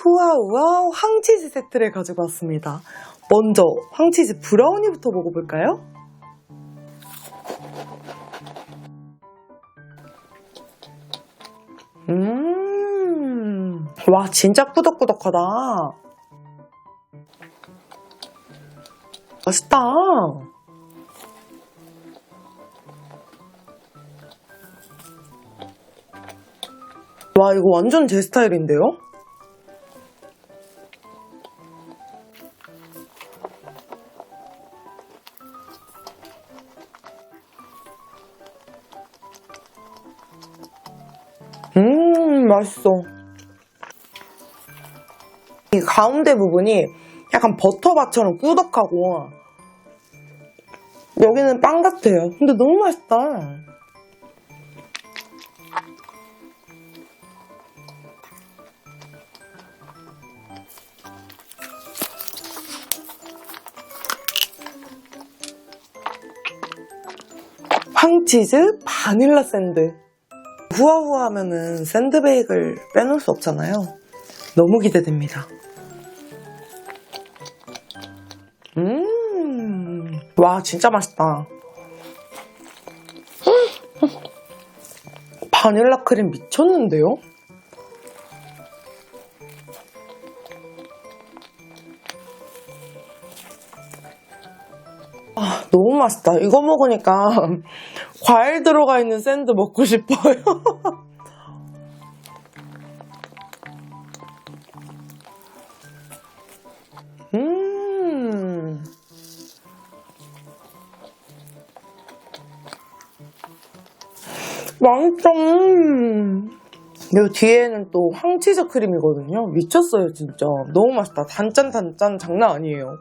후아우아 황치즈 세트를 가지고 왔습니다. 먼저 황치즈 브라우니부터 먹어볼까요? 와, 진짜 꾸덕꾸덕하다. 맛있다. 와, 이거 완전 제 스타일인데요? 맛있어. 이 가운데 부분이 약간 버터밥처럼 꾸덕하고 여기는 빵 같아요. 근데 너무 맛있다. 황치즈 바닐라 샌드. 후아후아 하면은 샌드베이글 빼놓을 수 없잖아요. 너무 기대됩니다. 와, 진짜 맛있다. 바닐라 크림 미쳤는데요? 아, 너무 맛있다. 이거 먹으니까 과일 들어가 있는 샌드 먹고 싶어요. 맛있다. 이 뒤에는 또 황치즈 크림이거든요. 미쳤어요, 진짜. 너무 맛있다. 단짠 장난 아니에요.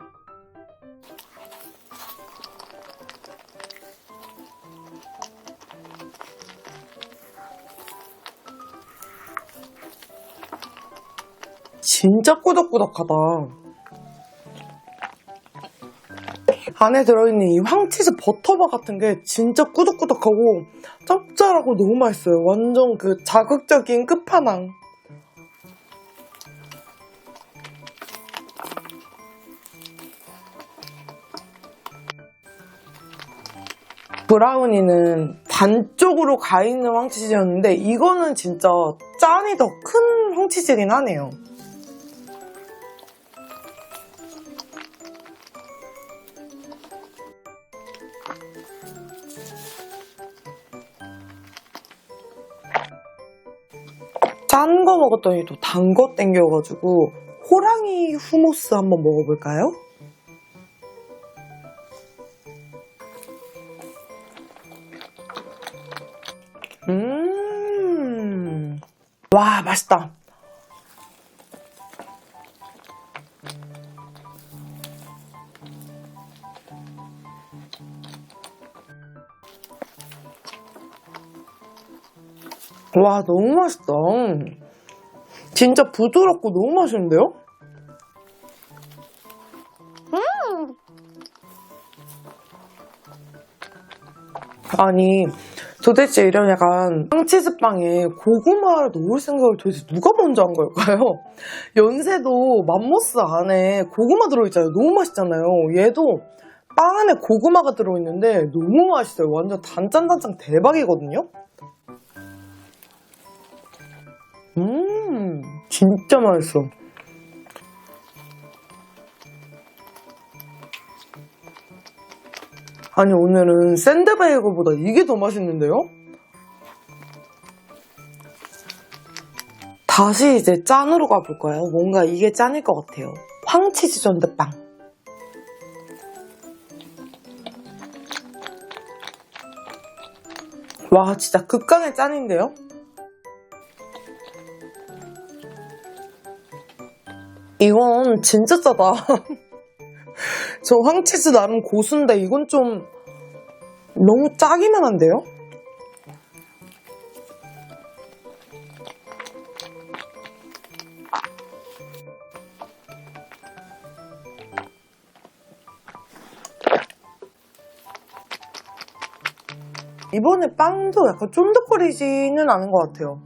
진짜 꾸덕꾸덕하다. 안에 들어있는 이 황치즈 버터바 같은 게 진짜 꾸덕꾸덕하고 짭짤하고 너무 맛있어요. 완전 그 자극적인 끝판왕. 브라우니는 반쪽으로 가 있는 황치즈였는데 이거는 진짜 짠이 더 큰 황치즈긴 하네요. 짠 거 먹었더니 또 단 거 땡겨가지고 호랑이 후무스 한번 먹어볼까요? 와, 맛있다. 와, 너무 맛있다. 진짜 부드럽고 너무 맛있는데요? 아니, 도대체 이런 약간 황치즈빵에 고구마를 넣을 생각을 도대체 누가 먼저 한 걸까요? 연세도 맘모스 안에 고구마 들어있잖아요. 너무 맛있잖아요. 얘도 빵 안에 고구마가 들어있는데 너무 맛있어요. 완전 단짠단짠 대박이거든요? 진짜 맛있어. 아니, 오늘은 샌드베이거보다 이게 더 맛있는데요? 다시 이제 짠으로 가볼까요? 뭔가 이게 짠일 것 같아요. 황치즈 전드빵. 와, 진짜 극강의 짠인데요? 이건 진짜 짜다. 저 황치즈 나름 고수인데 이건 좀 너무 짜기만 한데요? 이번에 빵도 약간 쫀득거리지는 않은 것 같아요.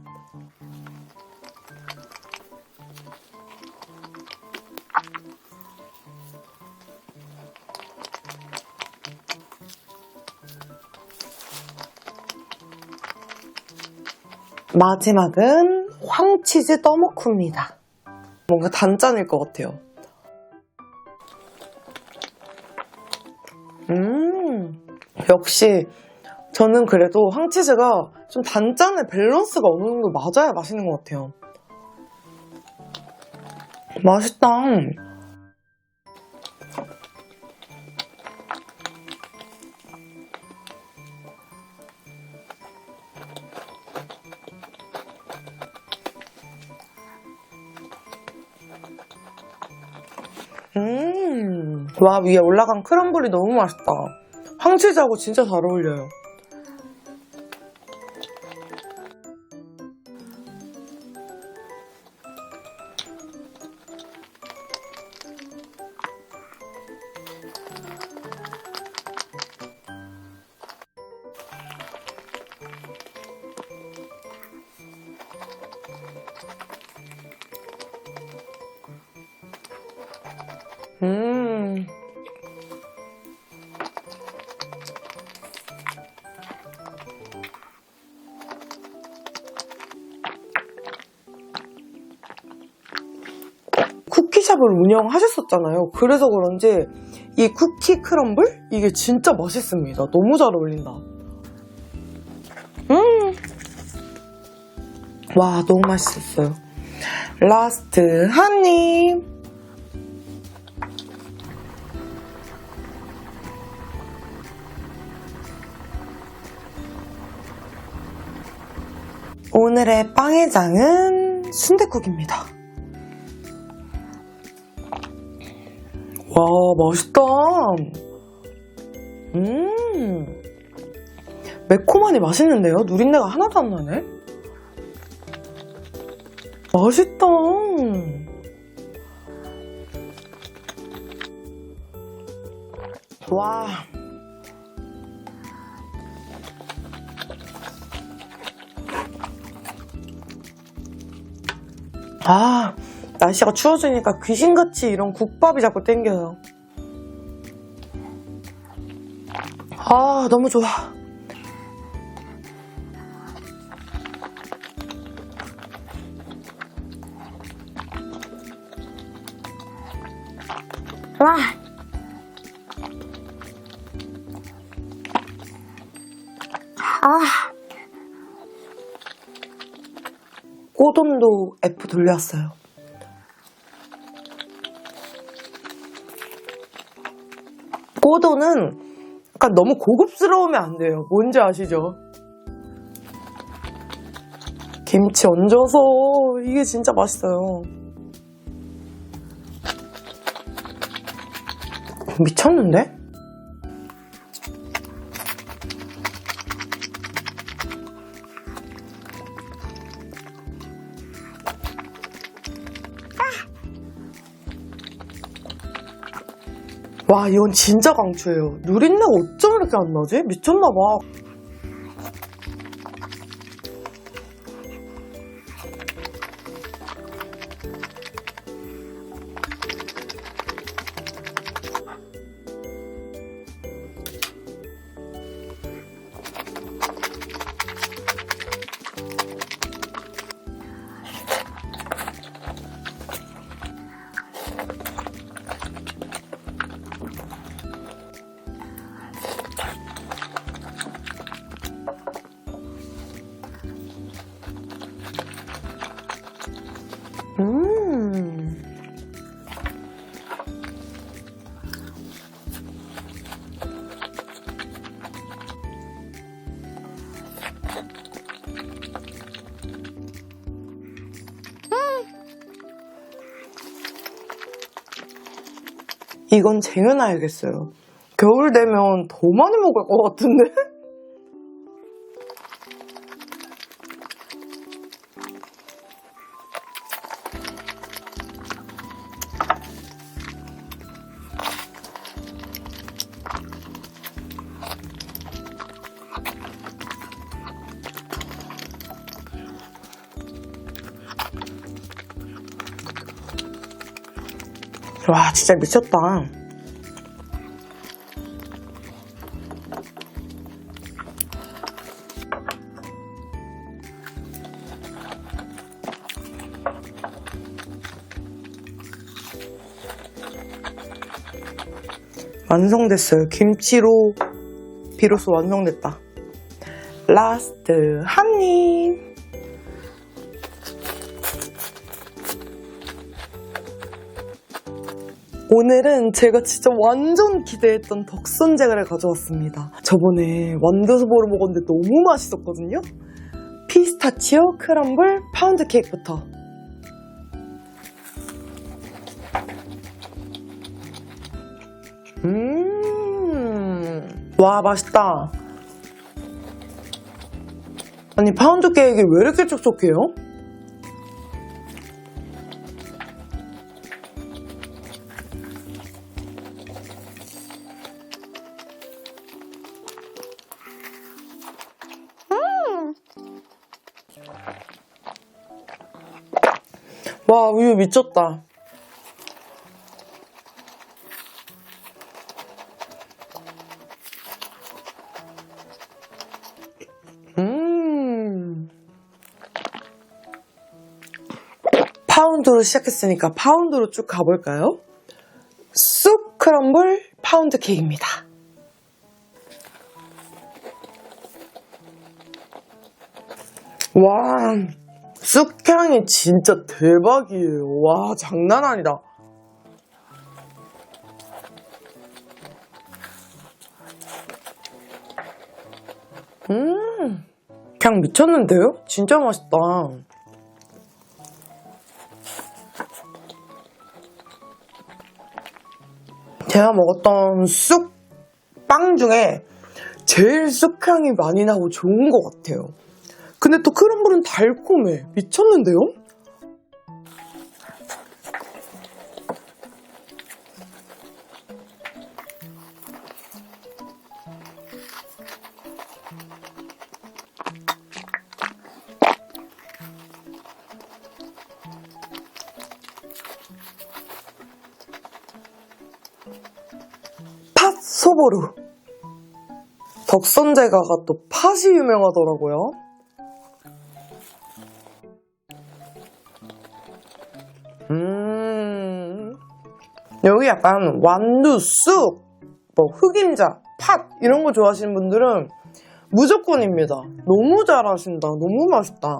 마지막은 황치즈 떠먹쿠입니다. 뭔가 단짠일 것 같아요. 역시 저는 그래도 황치즈가 좀 단짠의 밸런스가 어느 정도 맞아야 맛있는 것 같아요. 맛있다. 와, 위에 올라간 크럼블이 너무 맛있다. 황치즈하고 진짜 잘 어울려요. 쿠키샵을 운영하셨었잖아요. 그래서 그런지 이 쿠키 크럼블? 이게 진짜 맛있습니다. 너무 잘 어울린다. 와, 너무 맛있었어요. 라스트 한 입. 오늘의 빵의 장은 순댓국입니다. 와, 맛있다. 매콤하니 맛있는데요? 누린내가 하나도 안 나네? 맛있다. 와. 아, 날씨가 추워지니까 귀신같이 이런 국밥이 자꾸 땡겨요. 아, 너무 좋아. 와. 아. 꼬돈도 F 돌렸어요. 꼬돈은 약간 너무 고급스러우면 안 돼요. 뭔지 아시죠? 김치 얹어서 이게 진짜 맛있어요. 미쳤는데? 와, 이건 진짜 강추예요. 누린내가 어쩜 이렇게 안 나지? 미쳤나봐. 이건 쟁여놔야겠어요. 겨울 되면 더 많이 먹을 것 같은데? 와, 진짜 미쳤다. 완성됐어요. 김치로 비로소 완성됐다. 라스트 한 입. 오늘은 제가 진짜 완전 기대했던 덕선제가를 가져왔습니다. 저번에 완두소보로 먹었는데 너무 맛있었거든요. 피스타치오 크럼블 파운드 케이크부터. 와, 맛있다. 아니, 파운드 케이크가 왜 이렇게 촉촉해요? 와, 우유 미쳤다. 파운드로 시작했으니까 파운드로 쭉 가볼까요? 쑥 크럼블 파운드 케이크입니다. 와, 쑥향이 진짜 대박이에요. 와, 장난 아니다. 그냥 미쳤는데요? 진짜 맛있다. 제가 먹었던 쑥빵 중에 제일 쑥향이 많이 나고 좋은 것 같아요. 근데 또 크럼블은 달콤해. 미쳤는데요? 팥소보루. 덕선제가가 또 팥이 유명하더라고요. 여기 약간 완두, 쑥, 뭐 흑임자, 팥 이런 거 좋아하시는 분들은 무조건입니다. 너무 잘하신다. 너무 맛있다.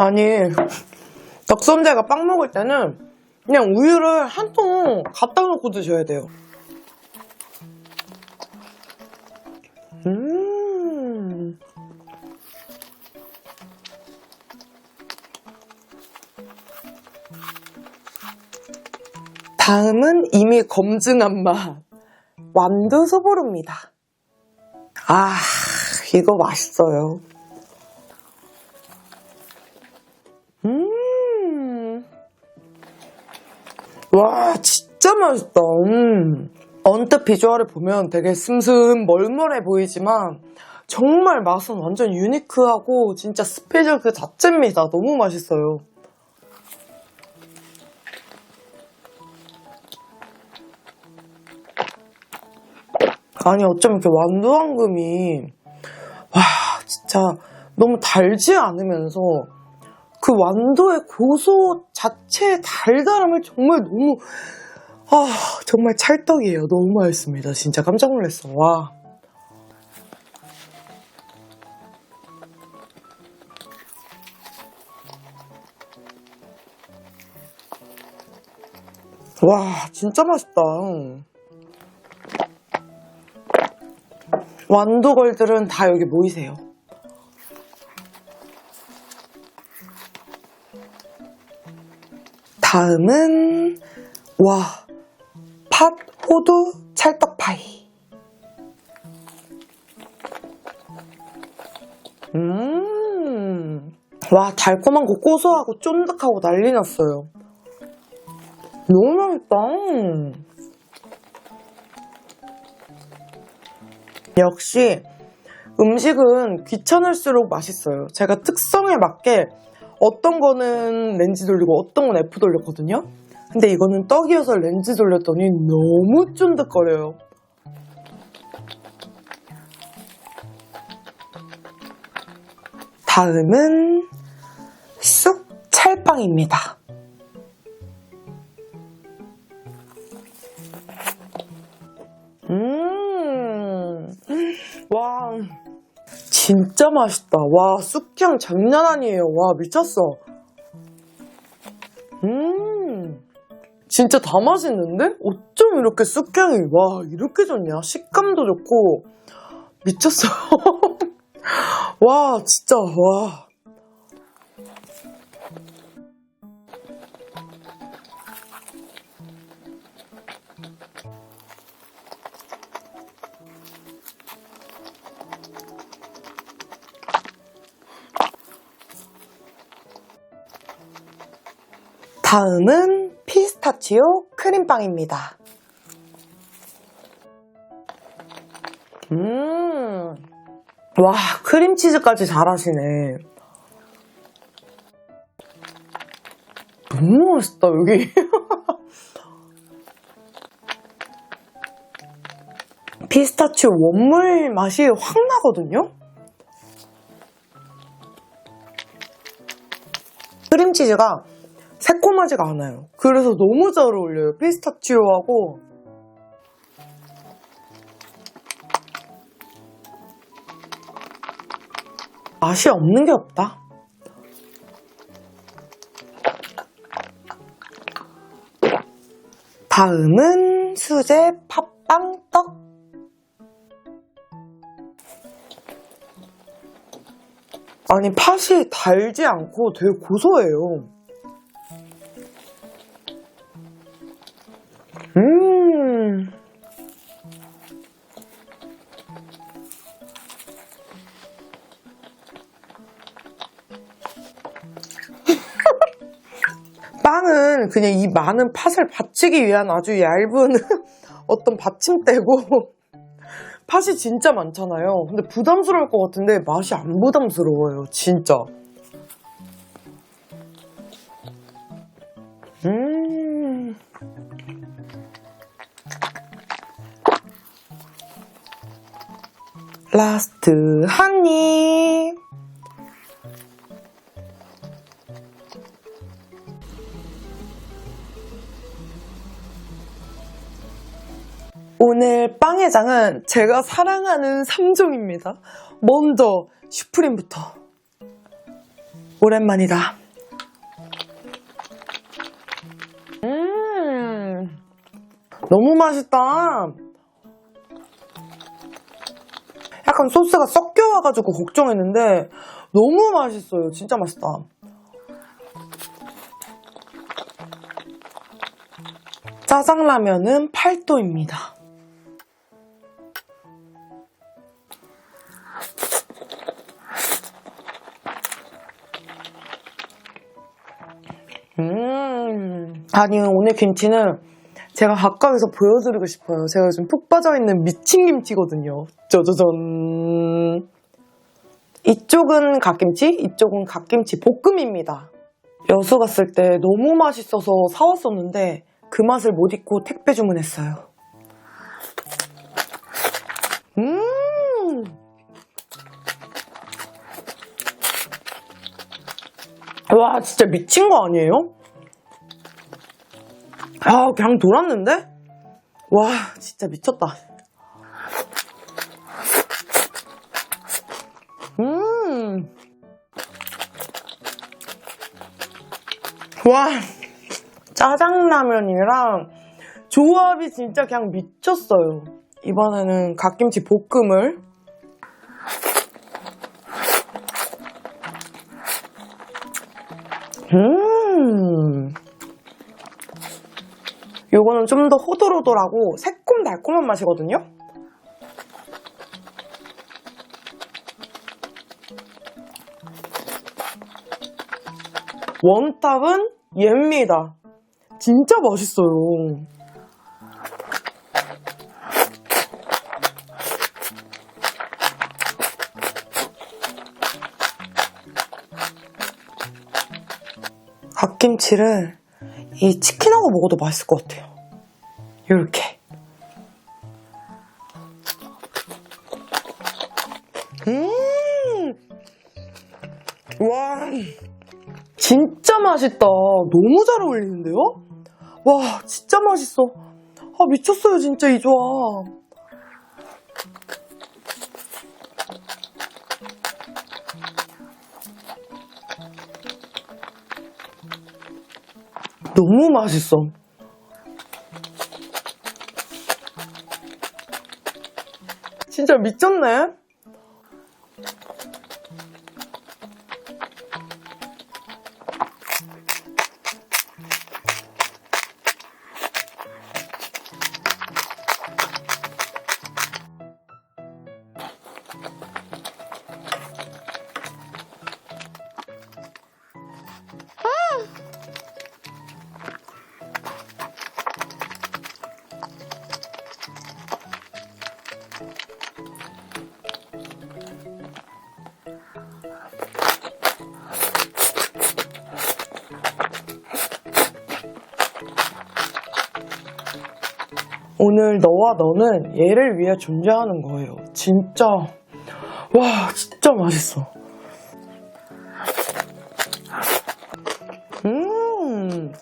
아니, 덕선제가 빵 먹을 때는 그냥 우유를 한 통 갖다 놓고 드셔야 돼요. 다음은 이미 검증한 맛. 완두소보루입니다. 아, 이거 맛있어요. 와, 진짜 맛있다. 언뜻 비주얼을 보면 되게 슴슴 멀멀해 보이지만 정말 맛은 완전 유니크하고 진짜 스페셜 그 자체입니다. 너무 맛있어요. 아니, 어쩜 이렇게 완두황금이 와, 진짜 너무 달지 않으면서 그 완두의 고소 자체의 달달함을 정말 너무 정말 찰떡이에요. 너무 맛있습니다. 진짜 깜짝 놀랐어. 와. 와, 진짜 맛있다. 완두걸들은 다 여기 모이세요. 다음은 와, 팥 호두 찰떡파이. 와, 달콤한 거 고소하고 쫀득하고 난리 났어요. 너무 맛있다. 역시 음식은 귀찮을수록 맛있어요. 제가 특성에 맞게 어떤 거는 렌즈 돌리고 어떤 건 F 돌렸거든요. 근데 이거는 떡이어서 렌즈 돌렸더니 너무 쫀득거려요. 다음은 쑥 찰빵입니다. 와, 진짜 맛있다. 와, 쑥향 장난 아니에요. 와, 미쳤어. 진짜 다 맛있는데? 어쩜 이렇게 쑥향이, 와, 이렇게 좋냐? 식감도 좋고, 미쳤어. 와, 진짜, 와. 다음은 피스타치오 크림빵입니다. 와, 크림치즈까지 잘하시네. 너무 맛있다, 여기. 피스타치오 원물 맛이 확 나거든요? 크림치즈가 새콤하지가 않아요. 그래서 너무 잘 어울려요. 피스타치오하고. 맛이 없는 게 없다. 다음은 수제 팥빵떡. 아니, 팥이 달지 않고 되게 고소해요. 빵은 그냥 이 많은 팥을 받치기 위한 아주 얇은 어떤 받침대고 팥이 진짜 많잖아요. 근데 부담스러울 것 같은데 맛이 안 부담스러워요. 진짜. 라스트 한 입. 오늘 빵의 장은 제가 사랑하는 3종입니다. 먼저 슈프림부터. 오랜만이다. 너무 맛있다. 약간 소스가 섞여와가지고 걱정했는데 너무 맛있어요. 진짜 맛있다. 짜장라면은 8도입니다. 아니, 오늘 김치는 제가 가까이서 보여드리고 싶어요. 제가 요즘 푹 빠져있는 미친 김치거든요. 짜자잔. 이쪽은 갓김치, 이쪽은 갓김치 볶음입니다. 여수 갔을 때 너무 맛있어서 사왔었는데 그 맛을 못 잊고 택배 주문했어요. 와, 진짜 미친 거 아니에요? 아, 그냥 돌았는데? 와, 진짜 미쳤다. 와, 짜장라면이랑 조합이 진짜 그냥 미쳤어요. 이번에는 갓김치 볶음을. 요거는 좀 더 호돌호돌하고 새콤달콤한 맛이거든요? 원탑은 얘입니다. 진짜 맛있어요. 갓김치를 이 치킨하고 먹어도 맛있을 것 같아요. 이렇게. 와, 진짜 맛있다. 너무 잘 어울리는데요? 와, 진짜 맛있어. 아, 미쳤어요, 진짜 이 조합. 너무 맛있어. 진짜 미쳤네. 오늘 너와 너는 얘를 위해 존재하는 거예요. 진짜. 와, 진짜 맛있어. 음.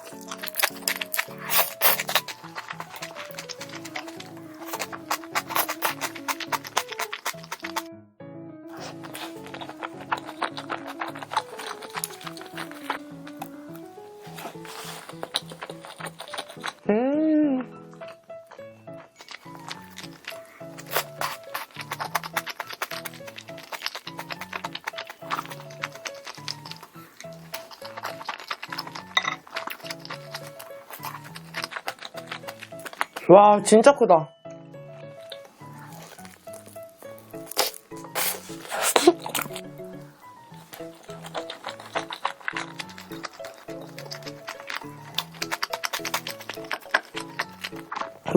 와, 진짜 크다.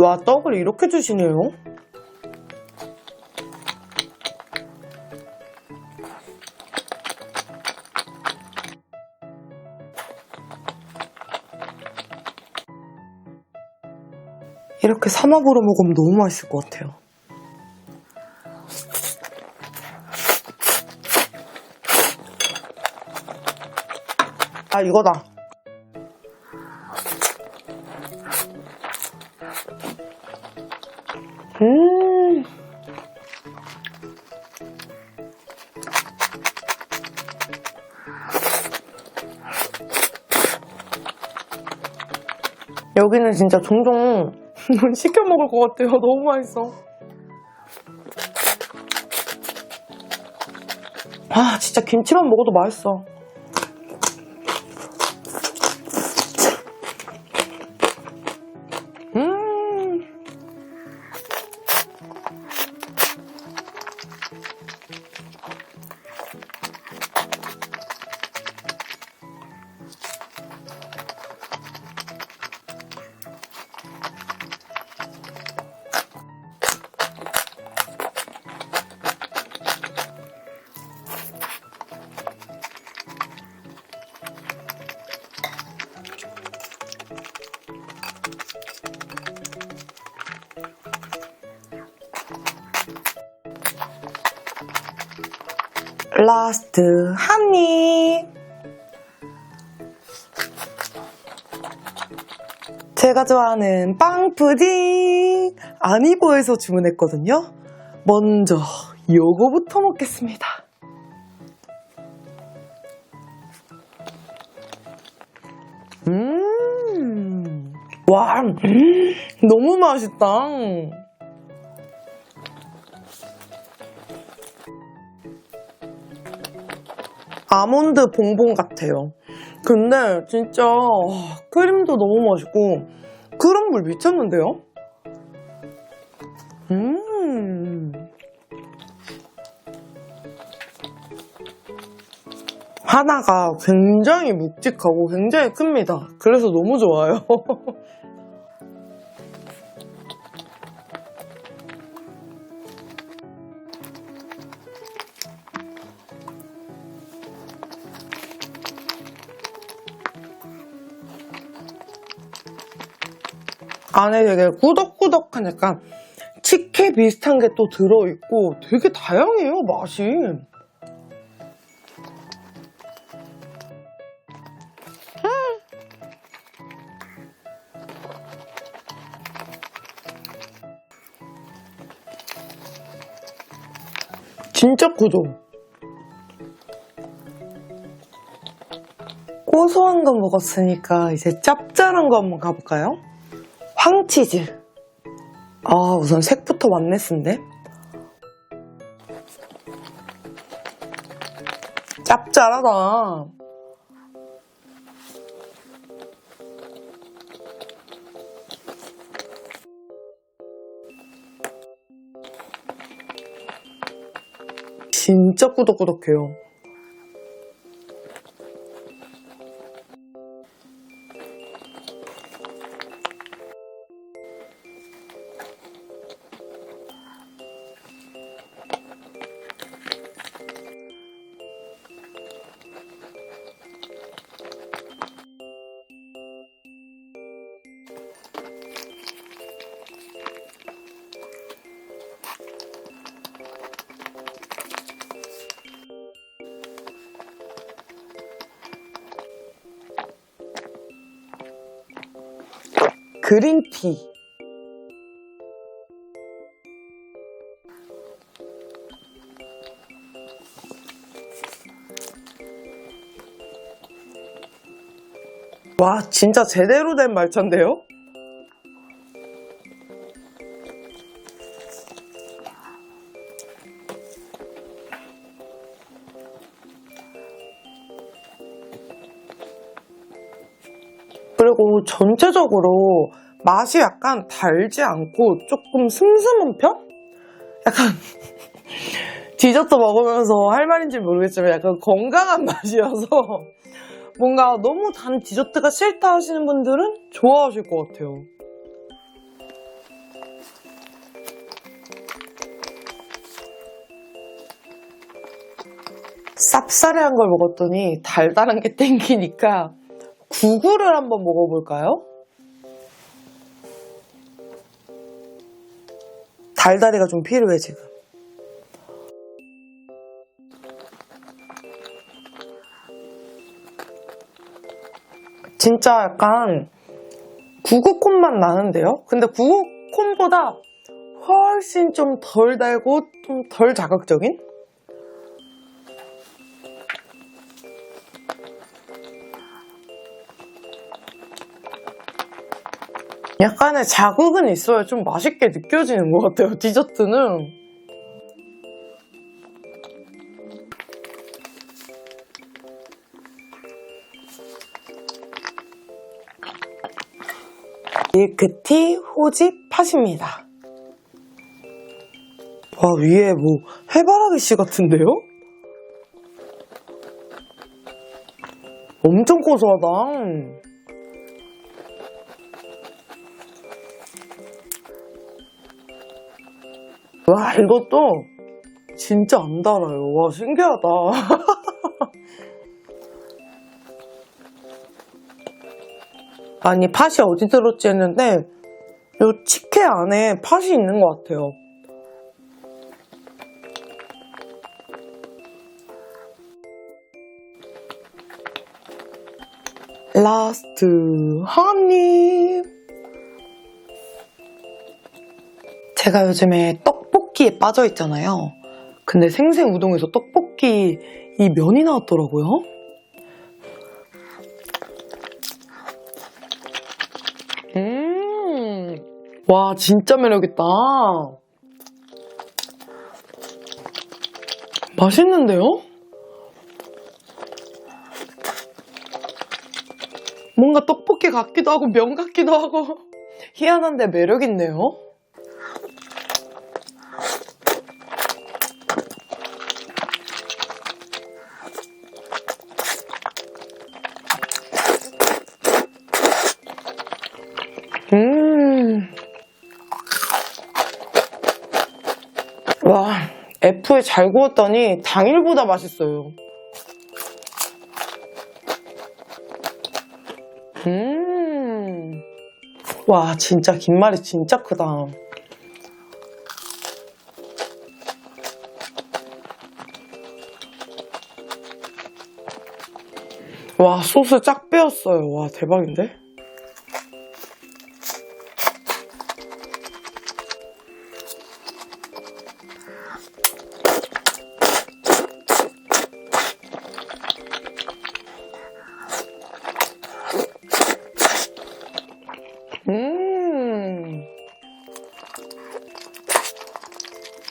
와, 떡을 이렇게 주시네요. 이렇게 삼합으로 먹으면 너무 맛있을 것 같아요. 아, 이거다. 여기는 진짜 종종 시켜 먹을 것 같아요. 너무 맛있어. 아, 진짜 김치만 먹어도 맛있어. 라스트 한 입. 제가 좋아하는 빵 푸딩 아니고에서 주문했거든요. 먼저 요거부터 먹겠습니다. 와, 너무 맛있다. 아몬드 봉봉 같아요. 근데 진짜 크림도 너무 맛있고 크럼블 미쳤는데요? 하나가 굉장히 묵직하고 굉장히 큽니다. 그래서 너무 좋아요. 안에 되게 꾸덕꾸덕한 약간 식혜 비슷한 게 또 들어있고 되게 다양해요, 맛이. 진짜 크죠? 고소한 거 먹었으니까 이제 짭짤한 거 한번 가볼까요? 황치즈. 우선 색부터 맛냈는데? 짭짤하다. 진짜 꾸덕꾸덕해요. 그린티. 와, 진짜 제대로 된 말차인데요? 그리고 전체적으로 맛이 약간 달지 않고 조금 슴슴한 편? 약간 디저트 먹으면서 할 말인지 모르겠지만 약간 건강한 맛이어서 뭔가 너무 단 디저트가 싫다 하시는 분들은 좋아하실 것 같아요. 쌉싸래한 걸 먹었더니 달달한 게 땡기니까 구구를 한번 먹어볼까요? 달달이가 좀 필요해 지금. 진짜 약간 구구콘 맛 나는데요? 근데 구구콘보다 훨씬 좀 덜 달고 좀 덜 자극적인? 약간의 자극은 있어야 좀 맛있게 느껴지는 것 같아요, 디저트는. 밀크티 호집 팥입니다. 와, 위에 뭐 해바라기 씨 같은데요? 엄청 고소하다. 와, 이것도 진짜 안 달아요. 와, 신기하다. 아니, 팥이 어디 들었지 했는데 이 치케 안에 팥이 있는 것 같아요. 라스트 한 입. 제가 요즘에 떡볶이에 빠져 있잖아요. 근데 생생우동에서 떡볶이 이 면이 나왔더라고요. 와, 진짜 매력있다. 맛있는데요? 뭔가 떡볶이 같기도 하고 면 같기도 하고 희한한데 매력있네요. 와, F에 잘 구웠더니 당일보다 맛있어요. 와, 진짜 김말이 진짜 크다. 와, 소스 쫙 빼었어요. 와, 대박인데?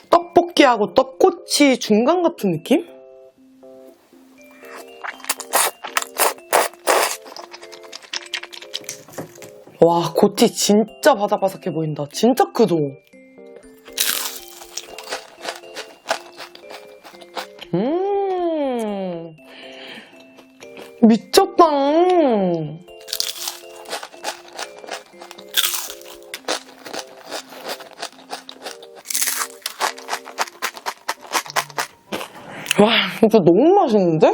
떡볶이하고 떡꼬치 중간 같은 느낌? 와, 고티 진짜 바삭바삭해 보인다. 진짜 크죠? 미쳤다. 와, 진짜 너무 맛있는데?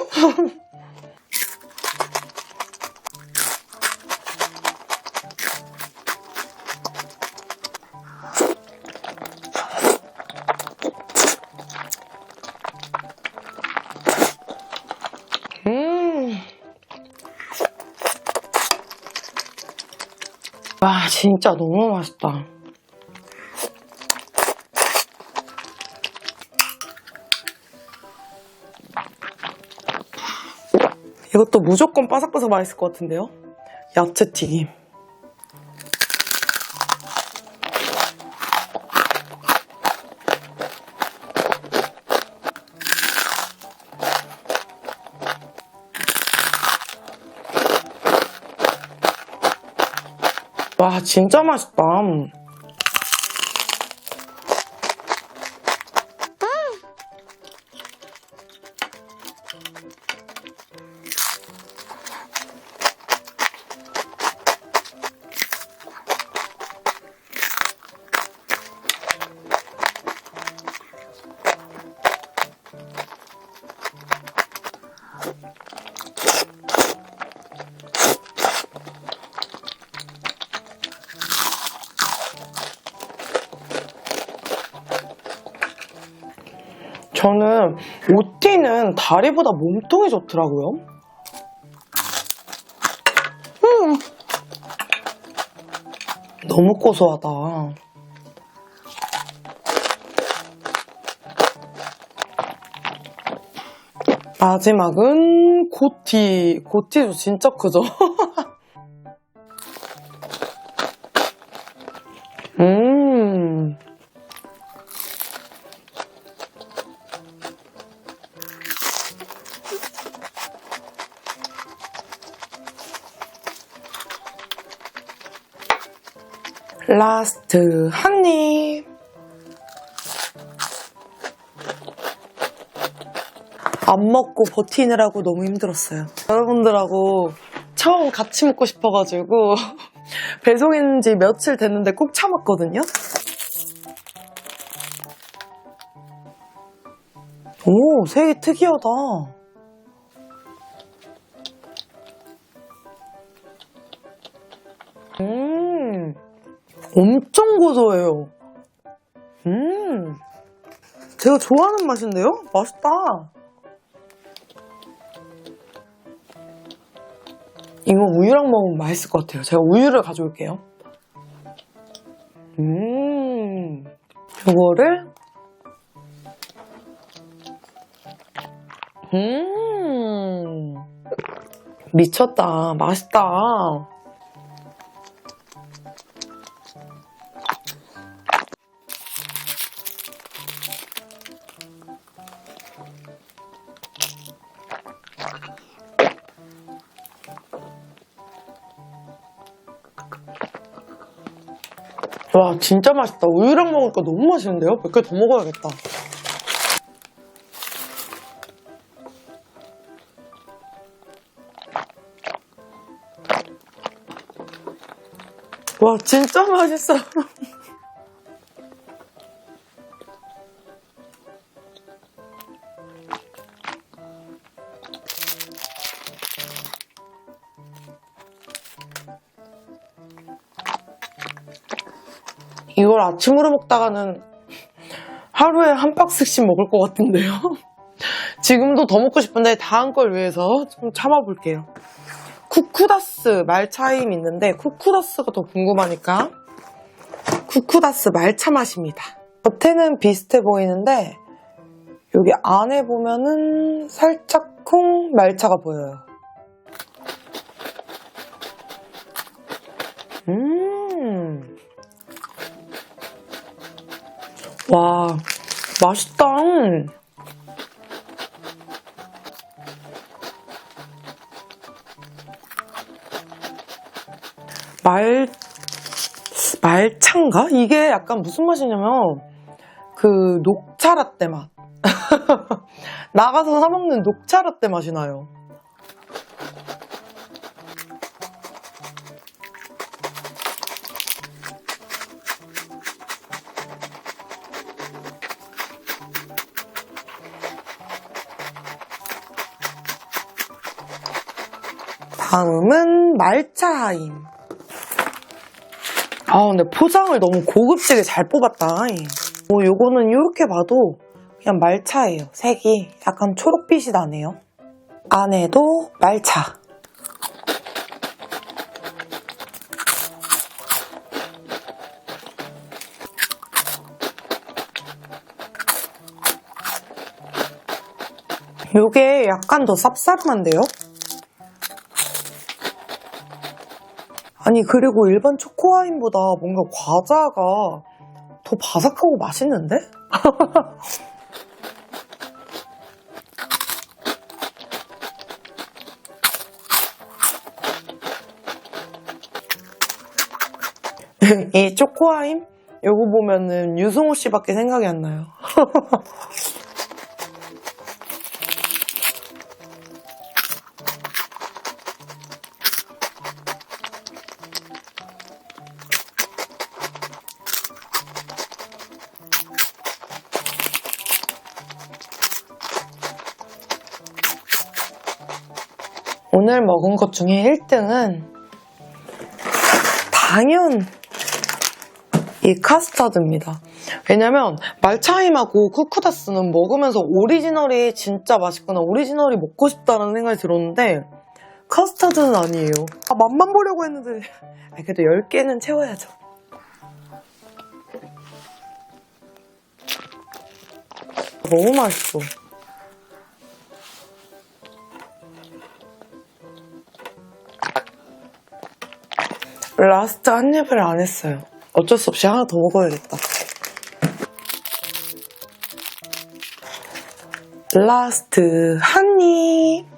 와, 진짜 너무 맛있다. 이것도 무조건 바삭바삭 맛있을 것 같은데요? 야채튀김. 와, 진짜 맛있다. 저는 오티는 다리보다 몸통이 좋더라고요. 너무 고소하다. 마지막은 고티. 고티도 진짜 크죠? 라스트 한 입. 안 먹고 버티느라고 너무 힘들었어요. 여러분들하고 처음 같이 먹고 싶어가지고 배송인 지 며칠 됐는데 꼭 참았거든요. 오, 색이 특이하다. 엄청 고소해요. 제가 좋아하는 맛인데요? 맛있다. 이거 우유랑 먹으면 맛있을 것 같아요. 제가 우유를 가져올게요. 이거를 미쳤다. 맛있다. 와, 진짜 맛있다. 우유랑 먹으니까 너무 맛있는데요? 몇 개 더 먹어야겠다. 와, 진짜 맛있어. 이걸 아침으로 먹다가는 하루에 한 박스씩 먹을 것 같은데요. 지금도 더 먹고 싶은데 다음 걸 위해서 좀 참아볼게요. 쿠쿠다스 말차임 있는데 쿠쿠다스가 더 궁금하니까 쿠쿠다스 말차 맛입니다. 겉에는 비슷해 보이는데 여기 안에 보면은 살짝쿵 말차가 보여요. 와, 맛있다. 말차인가? 이게 약간 무슨 맛이냐면 그 녹차 라떼 맛. 나가서 사 먹는 녹차 라떼 맛이 나요. 다음은 말차하임. 근데 포장을 너무 고급지게 잘 뽑았다. 요거는 이렇게 봐도 그냥 말차예요. 색이 약간 초록빛이 나네요. 안에도 말차. 요게 약간 더 쌉싸름한데요? 아니 그리고 일반 초코와인보다 뭔가 과자가 더 바삭하고 맛있는데? 이 초코와인? 요거 보면은 유승호 씨밖에 생각이 안 나요. 오늘 먹은 것 중에 1등은 당연 이 카스타드입니다. 왜냐면 말차임하고 쿠쿠다스는 먹으면서 오리지널이 진짜 맛있구나, 오리지널이 먹고 싶다라는 생각이 들었는데 카스타드는 아니에요. 맛만 보려고 했는데 그래도 10개는 채워야죠. 너무 맛있어. 라스트 한 입을 안 했어요. 어쩔 수 없이 하나 더 먹어야겠다. 라스트 한 입.